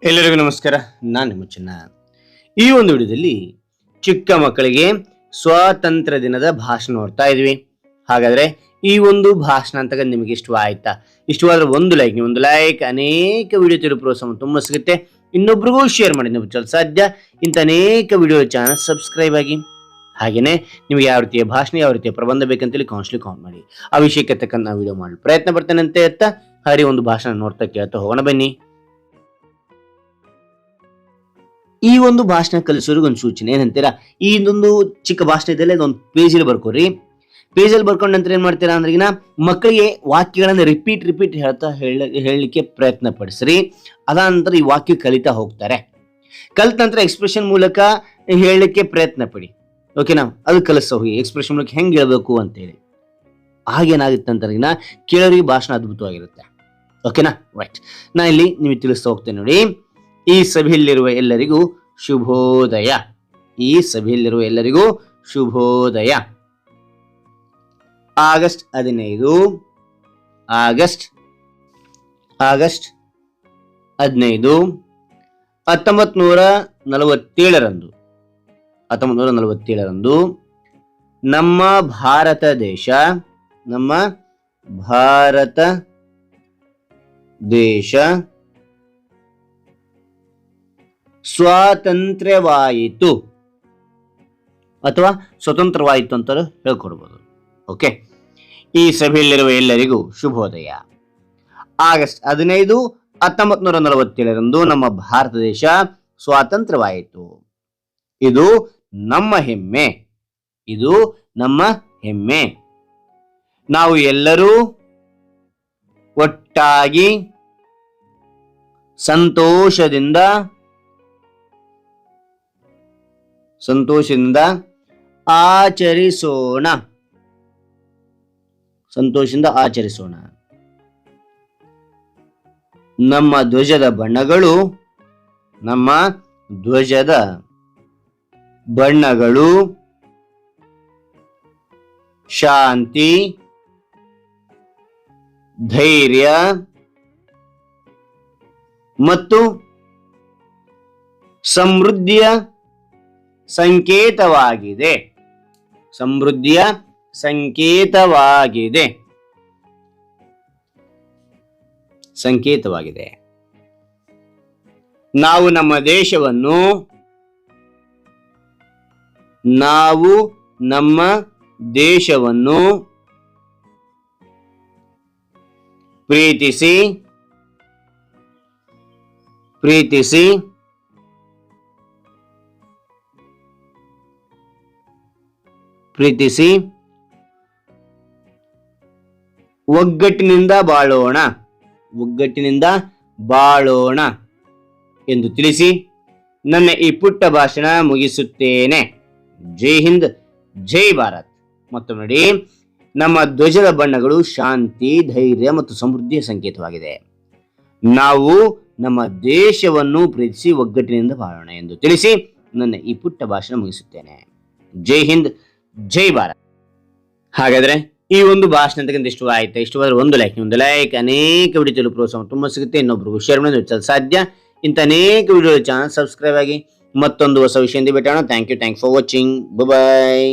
ಎಲ್ಲರಿಗೂ ನಮಸ್ಕಾರ. ನಾನು ನಿಮ್ಮ ಚಿನ್ನ. ಈ ಒಂದು ವಿಡಿಯೋದಲ್ಲಿ ಚಿಕ್ಕ ಮಕ್ಕಳಿಗೆ ಸ್ವಾತಂತ್ರ್ಯ ದಿನದ ಭಾಷಣ ನೋಡ್ತಾ ಇದ್ವಿ. ಹಾಗಾದ್ರೆ ಈ ಒಂದು ಭಾಷಣ ಅಂತ ನಿಮಗೆ ಇಷ್ಟವಾಯ್ತಾ? ಇಷ್ಟವಾದ್ರೆ ಒಂದು ಲೈಕ್ ಅನೇಕ ವಿಡಿಯೋ ತಿರುಗಿ ಪ್ರೋತ್ಸಾಹ ತುಂಬ ಸಿಗುತ್ತೆ. ಇನ್ನೊಬ್ರಿಗೂ ಶೇರ್ ಮಾಡಿ, ನೀವು ಚಲ ಸಾಧ್ಯ ಇಂಥ ಅನೇಕ ವಿಡಿಯೋ ಚಾನಲ್ ಸಬ್ಸ್ಕ್ರೈಬ್ ಆಗಿ. ಹಾಗೇನೆ ನಿಮ್ಗೆ ಯಾವ ರೀತಿಯ ಭಾಷಣ, ಯಾವ ರೀತಿಯ ಪ್ರಬಂಧ ಬೇಕಂತೇಳಿ ಕಾಮೆಂಟ್ ಮಾಡಿ. ಆ ವಿಷಯಕ್ಕೆ ತಕ್ಕಂತ ನಾವು ವಿಡಿಯೋ ಮಾಡಲು ಪ್ರಯತ್ನ ಪಡ್ತೇನೆ ಅಂತ ಹೇಳ್ತಾ ಹಾರಿ ಒಂದು ಭಾಷಣ ನೋಡ್ತಾ ಕೇಳ್ತಾ ಹೋಗೋಣ ಬನ್ನಿ. ಈ ಒಂದು ಭಾಷಣ ಕಲಿಸೋರಿಗೆ ಒಂದು ಸೂಚನೆ ಏನಂತೀರಾ, ಈ ಒಂದು ಚಿಕ್ಕ ಭಾಷಣ ಇದೆಲ್ಲ ಇದೊಂದು ಪೇಜಲ್ಲಿ ಬರ್ಕೋರಿ. ಪೇಜಲ್ಲಿ ಬರ್ಕೊಂಡ ನಂತರ ಏನ್ ಮಾಡ್ತೀರಾ ಅಂದ್ರೆ ಮಕ್ಕಳಿಗೆ ವಾಕ್ಯಗಳನ್ನ ರಿಪೀಟ್ ಹೇಳ್ತಾ ಹೇಳಲಿಕ್ಕೆ ಪ್ರಯತ್ನ ಪಡಿಸ್ರಿ. ಅದಾದ ನಂತರ ಈ ವಾಕ್ಯ ಕಲಿತಾ ಹೋಗ್ತಾರೆ. ಕಲಿತ ನಂತರ ಎಕ್ಸ್ಪ್ರೆಷನ್ ಮೂಲಕ ಹೇಳಲಿಕ್ಕೆ ಪ್ರಯತ್ನ ಪಡಿ. ಓಕೆನಾ? ಅದು ಕಲಿಸ್ತಾ ಹೋಗಿ ಎಕ್ಸ್ಪ್ರೆಷನ್ ಮೂಲಕ ಹೆಂಗೆ ಹೇಳ್ಬೇಕು ಅಂತ ಹೇಳಿ. ಹಾಗೇನಾಗುತ್ತೆ ಅಂತ ಕೇಳೋರಿಗೆ ಭಾಷಣ ಅದ್ಭುತವಾಗಿರುತ್ತೆ. ಓಕೆನಾ? ರೈಟ್. ನಾ ಇಲ್ಲಿ ನಿಮಗೆ ತಿಳಿಸ್ತಾ ಹೋಗ್ತೇನೆ ನೋಡಿ. ಈ ಸಭೆಯಲ್ಲಿರುವ ಎಲ್ಲರಿಗೂ ಶುಭೋದಯ. ಈ ಸಭೆಯಲ್ಲಿರುವ ಎಲ್ಲರಿಗೂ ಶುಭೋದಯ. ಆಗಸ್ಟ್ 15 1947 ನಮ್ಮ ಭಾರತ ದೇಶ ಸ್ವಾತಂತ್ರ್ಯವಾಯಿತು ಅಥವಾ ಸ್ವತಂತ್ರವಾಯಿತು ಅಂತ ಹೇಳ್ಕೊಡ್ಬೋದು. ಓಕೆ, ಈ ಸಭೆಯಲ್ಲಿರುವ ಎಲ್ಲರಿಗೂ ಶುಭೋದಯ. ಆಗಸ್ಟ್ 15 1947 ನಮ್ಮ ಭಾರತ ದೇಶ ಸ್ವಾತಂತ್ರ್ಯವಾಯಿತು. ಇದು ನಮ್ಮ ಹೆಮ್ಮೆ. ನಾವು ಎಲ್ಲರೂ ಒಟ್ಟಾಗಿ ಸಂತೋಷದಿಂದ ಆಚರಿಸೋಣ. ನಮ್ಮ ಧ್ವಜದ ಬಣ್ಣಗಳು ಶಾಂತಿ, ಧೈರ್ಯ ಮತ್ತು ಸಮೃದ್ಧಿಯ ಸಂಕೇತವಾಗಿದೆ. ನಾವು ನಮ್ಮ ದೇಶವನ್ನು ಪ್ರೀತಿಸಿ ಒಗ್ಗಟ್ಟಿನಿಂದ ಬಾಳೋಣ ಎಂದು ತಿಳಿಸಿ ನನ್ನ ಈ ಪುಟ್ಟ ಭಾಷಣ ಮುಗಿಸುತ್ತೇನೆ. ಜೈ ಹಿಂದ್, ಜೈ ಭಾರತ್. ಮತ್ತು ನೋಡಿ, ನಮ್ಮ ಧ್ವಜದ ಬಣ್ಣಗಳು ಶಾಂತಿ, ಧೈರ್ಯ ಮತ್ತು ಸಮೃದ್ಧಿಯ ಸಂಕೇತವಾಗಿದೆ. ನಾವು ನಮ್ಮ ದೇಶವನ್ನು ಪ್ರೀತಿಸಿ ಒಗ್ಗಟ್ಟಿನಿಂದ ಬಾಳೋಣ ಎಂದು ತಿಳಿಸಿ ನನ್ನ ಈ ಪುಟ್ಟ ಭಾಷಣ ಮುಗಿಸುತ್ತೇನೆ. ಜೈ ಹಿಂದ್, ಜೈ ಭಾರತ್. ಹಾಗಾದ್ರೆ ಈ ಒಂದು ಭಾಷಣ ಇಷ್ಟವಾದ್ರೆ ಒಂದು ಲೈಕ್ ಅನೇಕ ವಿಡಿಯೋ ಪ್ರೋತ್ಸಾಹ ತುಂಬಾ ಸಿಗುತ್ತೆ. ಇನ್ನೊಬ್ರಿಗೂ ಶೇರ್ ಮಾಡಿ ಸಾಧ್ಯ ಇಂಥ ಅನೇಕ ವಿಡಿಯೋ ಚಾನಲ್ ಸಬ್ಸ್ಕ್ರೈಬ್ ಆಗಿ. ಮತ್ತೊಂದು ಹೊಸ ವಿಷಯದಿಂದ ಭೇಟೋಣ. Thank you for watching. Bye.